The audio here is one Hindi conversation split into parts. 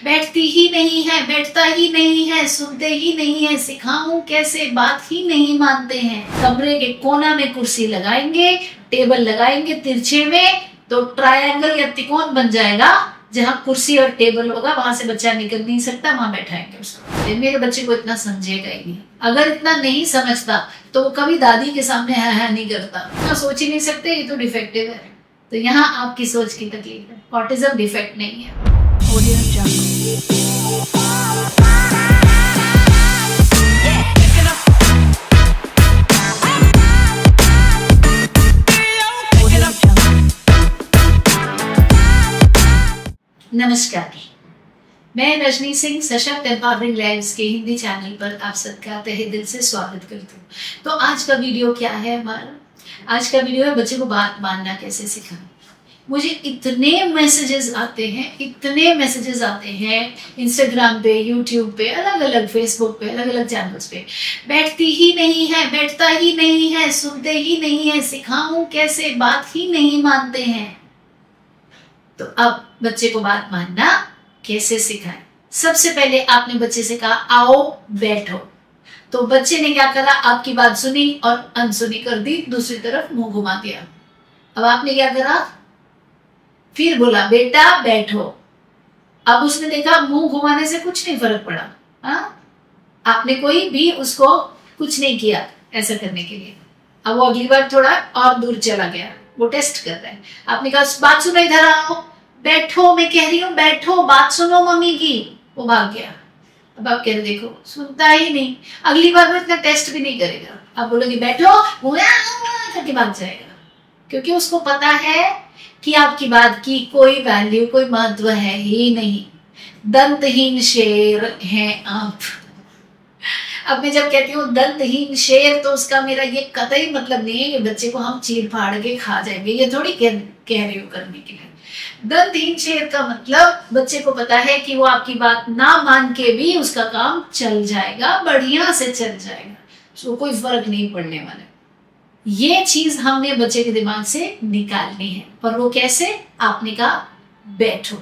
बैठती ही नहीं है, बैठता ही नहीं है, सुनते ही नहीं है, सिखाऊं कैसे, बात ही नहीं मानते हैं। कमरे के कोना में कुर्सी लगाएंगे, टेबल लगाएंगे तिरछे में, तो ट्रायंगल या त्रिकोण बन जाएगा। जहां कुर्सी और टेबल होगा वहां से बच्चा निकल नहीं सकता, वहां बैठाएंगे उसको। मेरे बच्चे को इतना समझेगा ही नहीं। अगर इतना नहीं समझता तो वो कभी दादी के सामने है नहीं करता। इतना सोच ही नहीं सकते, ये तो डिफेक्टिव है। तो यहाँ आपकी सोच की तकलीफ है, ऑटिज्म डिफेक्ट नहीं है। नमस्कार, मैं रजनी सिंह सशक्त एम्पावरिंग लाइव्स के हिंदी चैनल पर आप सबका तहे दिल से स्वागत करती हूँ। तो आज का वीडियो क्या है हमारा? आज का वीडियो है बच्चे को बात मानना कैसे सिखाएं। मुझे इतने मैसेजेस आते हैं इंस्टाग्राम पे, यूट्यूब पे, अलग अलग फेसबुक पे, अलग अलग चैनल्स पे। बैठती ही नहीं है, बैठता ही नहीं है, सुनते ही नहीं है, सिखाऊं कैसे, बात ही नहीं मानते हैं। तो अब बच्चे को बात मानना कैसे सिखाएं? सबसे पहले आपने बच्चे से कहा आओ बैठो, तो बच्चे ने क्या करा? आपकी बात सुनी और अनसुनी कर दी, दूसरी तरफ मुंह घुमा दिया। अब आपने क्या करा? फिर बोला बेटा बैठो। अब उसने देखा मुंह घुमाने से कुछ नहीं फर्क पड़ा। आपने कोई भी उसको कुछ नहीं किया ऐसा करने के लिए। अब वो अगली बार थोड़ा और दूर चला गया, वो टेस्ट कर रहा है। आपने कहा बात सुनो, इधर आओ, बैठो, मैं कह रही हूँ बैठो, बात सुनो मम्मी की। वो भाग गया। अब आप कह रहे देखो सुनता ही नहीं, अगली बार वो इतना टेस्ट भी नहीं करेगा। आप बोलोगे बैठो, वो करके भाग जाएगा, क्योंकि उसको पता है कि आपकी बात की कोई वैल्यू, कोई महत्व है ही नहीं। दंतहीन शेर हैं आप। अब मैं जब कहती हूँ दंतहीन शेर, तो उसका मेरा ये कतई मतलब नहीं है कि बच्चे को हम चीर फाड़ के खा जाएंगे, ये थोड़ी कह रही हूँ करने के लिए। दंतहीन शेर का मतलब बच्चे को पता है कि वो आपकी बात ना मान के भी उसका काम चल जाएगा, बढ़िया से चल जाएगा, उसको कोई फर्क नहीं पड़ने वाला। ये चीज हमने बच्चे के दिमाग से निकालनी है। और वो कैसे? आपने कहा बैठो।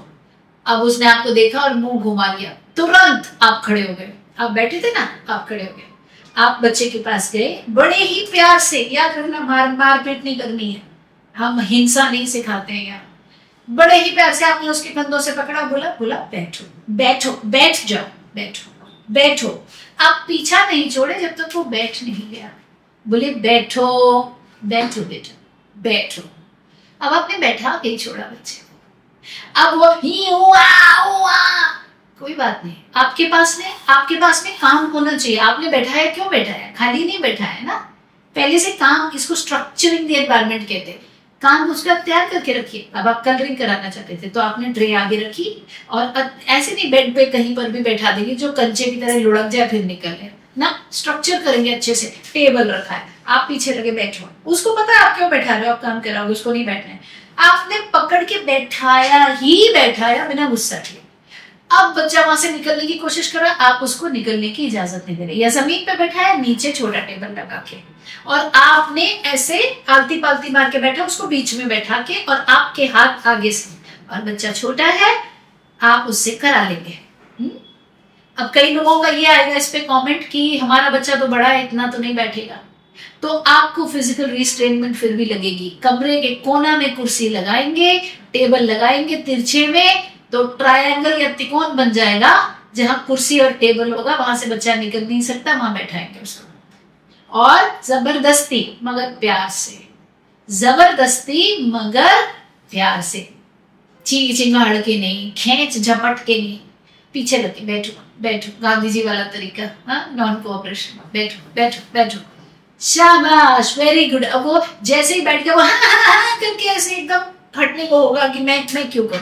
अब उसने आपको देखा और मुंह घुमा लिया, तुरंत आप खड़े हो गए। आप बैठे थे ना, आप खड़े हो गए। आप बच्चे के पास गए, बड़े ही प्यार से, याद रखना मारपीट नहीं करनी है, हम हिंसा नहीं सिखाते हैं यहाँ। बड़े ही प्यार से आपने उसके कंधों से पकड़ा, बोला बैठो बैठो, बैठ जाओ, बैठो बैठो। आप पीछा नहीं छोड़े जब तक वो बैठ नहीं गया। बोले बैठो बैठो बेटा बैठो। अब आपने बैठा के छोड़ा बच्चे को। अब वो ही हुआ कोई बात नहीं, आपके पास में काम होना चाहिए। आपने बैठाया, क्यों बैठाया? खाली नहीं बैठाया ना, पहले से काम। इसको स्ट्रक्चरिंग द एनवायरनमेंट कहते हैं। काम उसका तैयार करके रखिए। अब आप कलरिंग कराना चाहते थे तो आपने ट्रे आगे रखी, और ऐसे नहीं बेड पे कहीं पर भी बैठा देंगे जो कंचे की तरह लुढ़क जाए फिर निकले ना। स्ट्रक्चर करेंगे अच्छे से। टेबल रखा है, आप पीछे लगे बैठो, उसको पता है आप क्यों बैठा रहे हो, आप काम कराओगे, उसको नहीं बैठना है। आपने पकड़ के बैठाया बिना गुस्सा किए। अब बच्चा वहां से निकलने की कोशिश कर रहा है, आप उसको निकलने की इजाजत नहीं दे रहे। या जमीन पे बैठाया, नीचे छोटा टेबल लगा के, और आपने ऐसे आलती पालती मार के बैठा, उसको बीच में बैठा के, और आपके हाथ आगे से, और बच्चा छोटा है, आप उससे करा लेंगे। अब कई लोगों का ये आएगा इस पे कमेंट कि हमारा बच्चा तो बड़ा है, इतना तो नहीं बैठेगा। तो आपको फिजिकल रिस्ट्रेनमेंट फिर भी लगेगी। कमरे के कोना में कुर्सी लगाएंगे, टेबल लगाएंगे तिरछे में, तो ट्रायंगल या त्रिकोण बन जाएगा। जहां कुर्सी और टेबल होगा वहां से बच्चा निकल नहीं सकता, वहां बैठाएंगे उसको। और जबरदस्ती मगर प्यार से, जबरदस्ती मगर प्यार से, चीख चिंगाड़ के नहीं, खींच झपट के नहीं, पीछे लगे बैठो बैठो, गांधी जी वाला तरीका, नॉन कोऑपरेशन। बैठो बैठो बैठो, शाबाश, वेरी गुड। अब वो जैसे ही बैठ गया वो करके ऐसे एकदम फटने को होगा कि मैं क्यों करूं,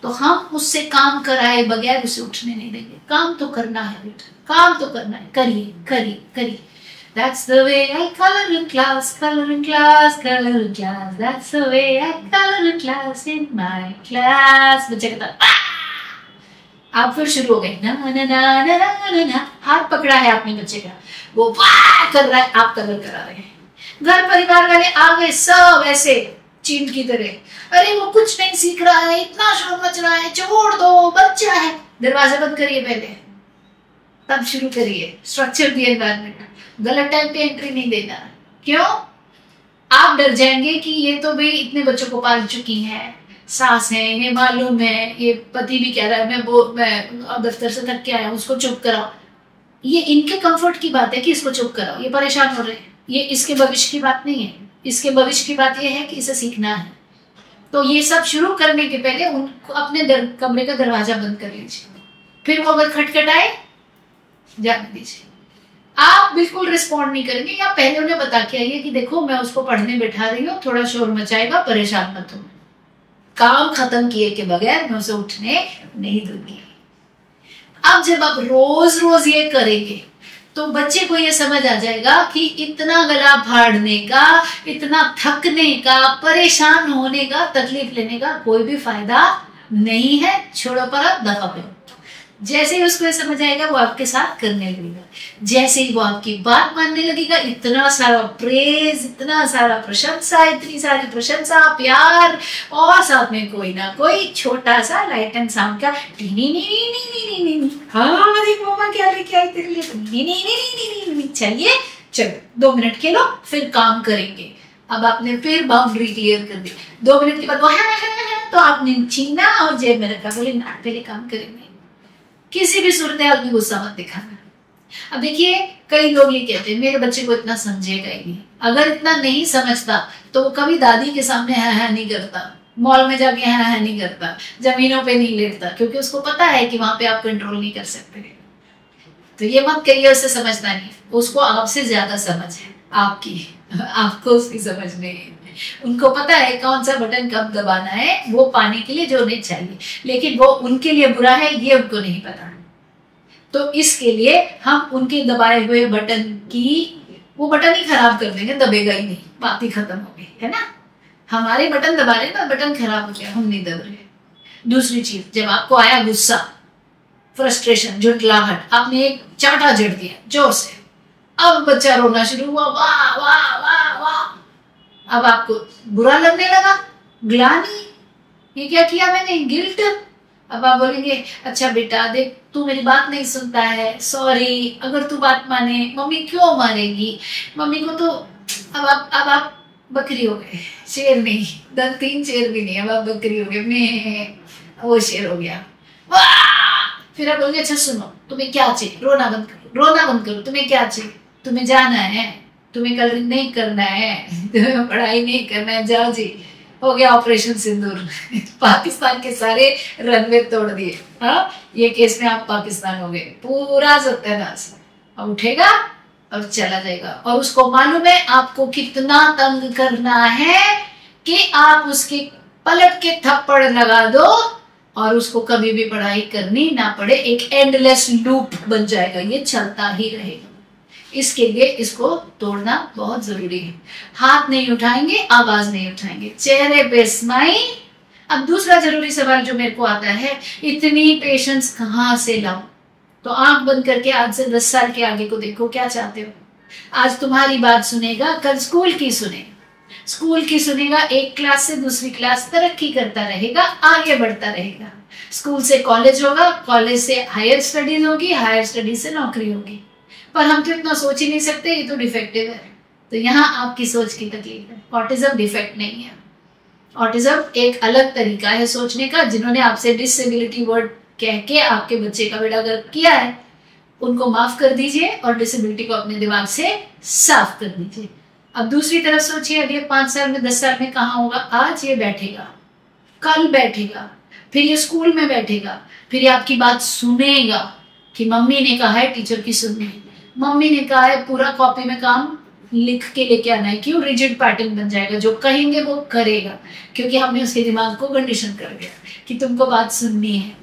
तो हम उससे काम कराए बगैर उसे उठने नहीं देंगे। काम तो करना है बेटा, काम तो करना है, करिए करिए करिए। That's the way I color in class, color in class, color in class. That's the way I color in class in my class. बच्चे कहता आप फिर शुरू हो गए ना ना ना ना ना ना। हाथ पकड़ा है आपने बच्चे का, वो वाह कर रहा है, आप कलर करा रहे हैं। घर परिवार वाले आ गए सब ऐसे चींट की तरह, अरे वो कुछ नहीं सीख रहा है, इतना शोर मच रहा है, छोड़ दो, बच्चा है। दरवाजा बंद करिए पहले, तब शुरू करिए। स्ट्रक्चर दी एनवायरनमेंट, गलत टाइम पे एंट्री नहीं देना। क्यों? आप डर जाएंगे कि ये तो भाई इतने बच्चों को पाल चुकी हैं, सास है, इन्हें मालूम है, ये पति भी कह रहा है मैं दफ्तर से थक के आया हूँ, उसको चुप कराओ। ये इनके कंफर्ट की बात है कि इसको चुप कराओ, ये परेशान हो रहे हैं, ये इसके भविष्य की बात नहीं है। इसके भविष्य की बात ये है कि इसे सीखना है। तो ये सब शुरू करने के पहले उनको अपने कमरे का दरवाजा बंद कर लीजिए। फिर वो अगर खटखटाए, जाने दीजिए। आप बिल्कुल रिस्पॉन्ड नहीं करेंगे, या पहले उन्हें बता के आइए कि देखो मैं उसको पढ़ने बैठा रही हूँ, थोड़ा शोर मचाएगा, परेशान मत हो। काम खत्म किए के बगैर मैं उसे उठने नहीं दूंगी। अब जब आप रोज रोज ये करेंगे तो बच्चे को ये समझ आ जाएगा कि इतना गला फाड़ने का, इतना थकने का, परेशान होने का, तकलीफ लेने का कोई भी फायदा नहीं है। छोड़ो पर दफा करो। जैसे ही उसको समझ आएगा वो आपके साथ करने लगेगा। जैसे ही वो आपकी बात मानने लगेगा, इतना सारा प्रेज, इतना सारा प्रशंसा, इतनी सारी प्रशंसा, प्यार, और साथ में कोई ना कोई छोटा सा लाइट एंड साउंड का हाँ देख मम्मा क्या लेके आई तेरे लिए, चाहिए, चलो 2 मिनट के लो, फिर काम करेंगे। अब आपने फिर बाउंड्री क्लियर कर दी। 2 मिनट के बाद वो हाँ, तो आपने छीना और जेब में रखा, बोले ना पहले काम करेंगे। किसी भी सूरत हाल में गुस्सा मत दिखाना। अब देखिए, कई लोग ये कहते हैं मेरे बच्चे को इतना समझेगा ही नहीं। अगर इतना नहीं समझता तो वो कभी दादी के सामने है नहीं करता, मॉल में जाके है नहीं करता, जमीनों पे नहीं लेटता, क्योंकि उसको पता है कि वहां पे आप कंट्रोल नहीं कर सकते। तो ये मत कहिए उसे समझता नहीं, उसको आपसे ज्यादा समझ है आपको उसकी समझ नहीं है। उनको पता है कौन सा बटन कब दबाना है वो पाने के लिए जो उन्हें चाहिए, लेकिन वो उनके लिए बुरा है ये उनको नहीं पता। तो इसके लिए हम उनके दबाए हुए बटन की, वो बटन ही खराब कर देंगे, दबेगा ही नहीं, बात ही खत्म हो गई है ना। हमारे बटन दबा रहे ना, बटन खराब हो गया, हम नहीं दब रहे। दूसरी चीज, जब आपको आया गुस्सा, फ्रस्ट्रेशन, झुंझलाहट, आपने एक चाटा जड़ दिया जोर से, अब बच्चा रोना शुरू हुआ, वाह वाह वाह वाह। अब आपको बुरा लगने लगा, ग्लानि, ये क्या किया मैंने, गिल्ट। अब आप बोलेंगे अच्छा बेटा देख तू मेरी बात नहीं सुनता है, सॉरी, अगर तू बात माने मम्मी क्यों मानेगी, मम्मी को तो अब आप बकरी हो गए, शेर नहीं, 3 शेर भी नहीं, अब आप बकरी हो गए, मैं वो शेर हो गया, वाह। फिर आप बोलेंगे अच्छा सुनो तुम्हें क्या चाहिए, रोना बंद करो, तुम्हें क्या चाहिए, तुम्हें जाना है, तुम्हें कल नहीं करना है, तुम्हें पढ़ाई नहीं करना है, जाओ जी, हो गया ऑपरेशन सिंदूर। पाकिस्तान के सारे रनवे तोड़ दिए। हाँ, ये केस में आप पाकिस्तान हो गए, पूरा सत्यानाश। अब उठेगा और चला जाएगा, और उसको मालूम है आपको कितना तंग करना है कि आप उसके पलट के थप्पड़ लगा दो और उसको कभी भी पढ़ाई करनी ना पड़े। एक एंडलेस लूप बन जाएगा, ये चलता ही रहेगा। इसके लिए इसको तोड़ना बहुत जरूरी है। हाथ नहीं उठाएंगे, आवाज नहीं उठाएंगे, चेहरे पे स्माइल। अब दूसरा जरूरी सवाल जो मेरे को आता है, इतनी पेशेंस कहाँ से लाऊं? तो आंख बंद करके आज से 10 साल के आगे को देखो, क्या चाहते हो? आज तुम्हारी बात सुनेगा, कल स्कूल की सुनेगा, एक क्लास से दूसरी क्लास तरक्की करता रहेगा, आगे बढ़ता रहेगा। स्कूल से कॉलेज होगा, कॉलेज से हायर स्टडीज होगी, हायर स्टडीज से नौकरी होगी। पर हम तो इतना सोच ही नहीं सकते, ये तो डिफेक्टिव है। तो यहाँ आपकी सोच की तकलीफ है। ऑटिज्म डिफेक्ट नहीं है, ऑटिज्म एक अलग तरीका है सोचने का। जिन्होंने आपसे डिसेबिलिटी वर्ड कह के आपके बच्चे का बेड़ा गर्क किया है, उनको माफ कर दीजिए और डिसेबिलिटी को अपने दिमाग से साफ कर दीजिए। अब दूसरी तरफ सोचिए, अगले 5 साल में 10 साल में कहाँ होगा? आज ये बैठेगा, कल बैठेगा, फिर ये स्कूल में बैठेगा, फिर ये आपकी बात सुनेगा कि मम्मी ने कहा है टीचर की सुननी, मम्मी ने कहा है पूरा कॉपी में काम लिख के लेके आना है। क्यों? रिजिड पैटर्न बन जाएगा, जो कहेंगे वो करेगा, क्योंकि हमने उसके दिमाग को कंडीशन कर दिया कि तुमको बात सुननी है।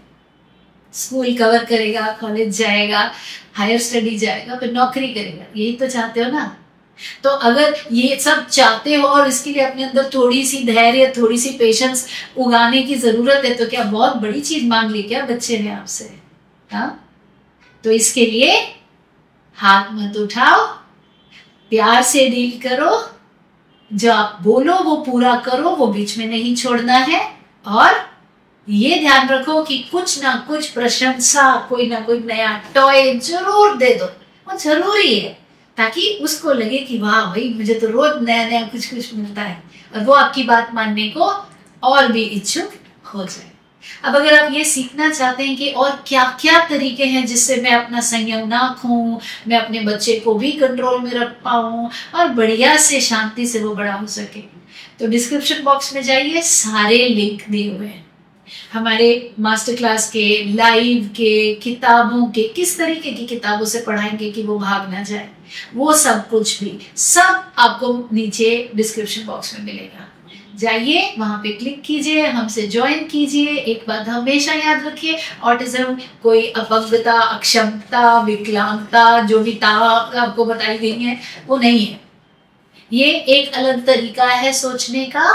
स्कूल कवर करेगा, कॉलेज जाएगा, हायर स्टडी जाएगा, फिर नौकरी करेगा। यही तो चाहते हो ना? तो अगर ये सब चाहते हो और इसके लिए अपने अंदर थोड़ी सी धैर्य, थोड़ी सी पेशेंस उगाने की जरूरत है, तो क्या बहुत बड़ी चीज मांग ली क्या बच्चे ने आपसे? हाँ, तो इसके लिए हाथ मत उठाओ, प्यार से डील करो, जो आप बोलो वो पूरा करो, वो बीच में नहीं छोड़ना है। और ये ध्यान रखो कि कुछ ना कुछ प्रशंसा, कोई ना कोई नया टॉय जरूर दे दो, वो जरूरी है, ताकि उसको लगे कि वाह भाई मुझे तो रोज नया नया कुछ कुछ मिलता है, और वो आपकी बात मानने को और भी इच्छुक हो जाए। अब अगर आप ये सीखना चाहते हैं कि और क्या क्या तरीके हैं जिससे मैं अपना संयम ना खोऊं, मैं अपने बच्चे को भी कंट्रोल में रख पाऊं और बढ़िया से शांति से वो बड़ा हो सके, तो डिस्क्रिप्शन बॉक्स में जाइए, सारे लिंक दिए हुए हैं हमारे मास्टर क्लास के, लाइव के, किताबों के, किस तरीके की किताबों से पढ़ाएंगे कि वो भाग ना जाए, वो सब कुछ भी सब आपको नीचे डिस्क्रिप्शन बॉक्स में मिलेगा। जाइए वहां पे क्लिक कीजिए, हमसे ज्वाइन कीजिए। एक बात हमेशा याद रखिए, ऑटिज्म कोई अपंगता, अक्षमता, विकलांगता जो भी आपको बताई गई है वो नहीं है। ये एक अलग तरीका है सोचने का,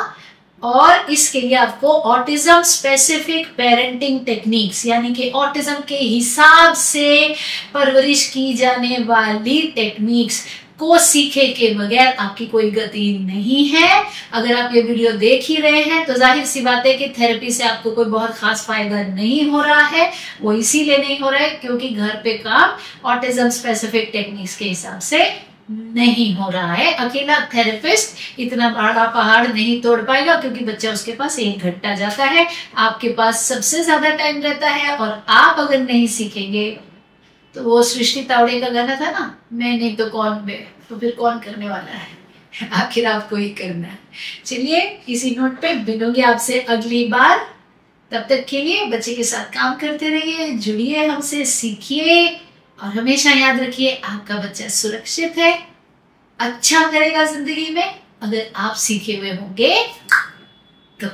और इसके लिए आपको ऑटिज्म स्पेसिफिक पेरेंटिंग टेक्निक्स यानी कि ऑटिज्म के हिसाब से परवरिश की जाने वाली टेक्निक्स को सीखे के बगैर आपकी कोई गति नहीं है। अगर आप ये वीडियो देख ही रहे हैं तो जाहिर सी बात है कि थेरेपी से आपको कोई बहुत खास फायदा नहीं हो रहा है। वो इसीलिए नहीं हो रहा है क्योंकि घर पे काम ऑटिज्म स्पेसिफिक टेक्निक्स के हिसाब से नहीं हो रहा है। अकेला थेरेपिस्ट इतना बड़ा पहाड़ नहीं तोड़ पाएगा, क्योंकि बच्चा उसके पास 1 घंटा जाता है, आपके पास सबसे ज्यादा टाइम रहता है, और आप अगर नहीं सीखेंगे तो वो सृष्टि तावड़े का गाना था ना, मैं नहीं तो कौन बे, तो फिर कौन करने वाला है, आखिर आपको ही करना है। चलिए इसी नोट पे मिलूंगी आपसे अगली बार, तब तक के लिए बच्चे के साथ काम करते रहिए, जुड़िए हमसे, सीखिए, और हमेशा याद रखिए आपका बच्चा सुरक्षित है, अच्छा करेगा जिंदगी में अगर आप सीखे हुए होंगे तो।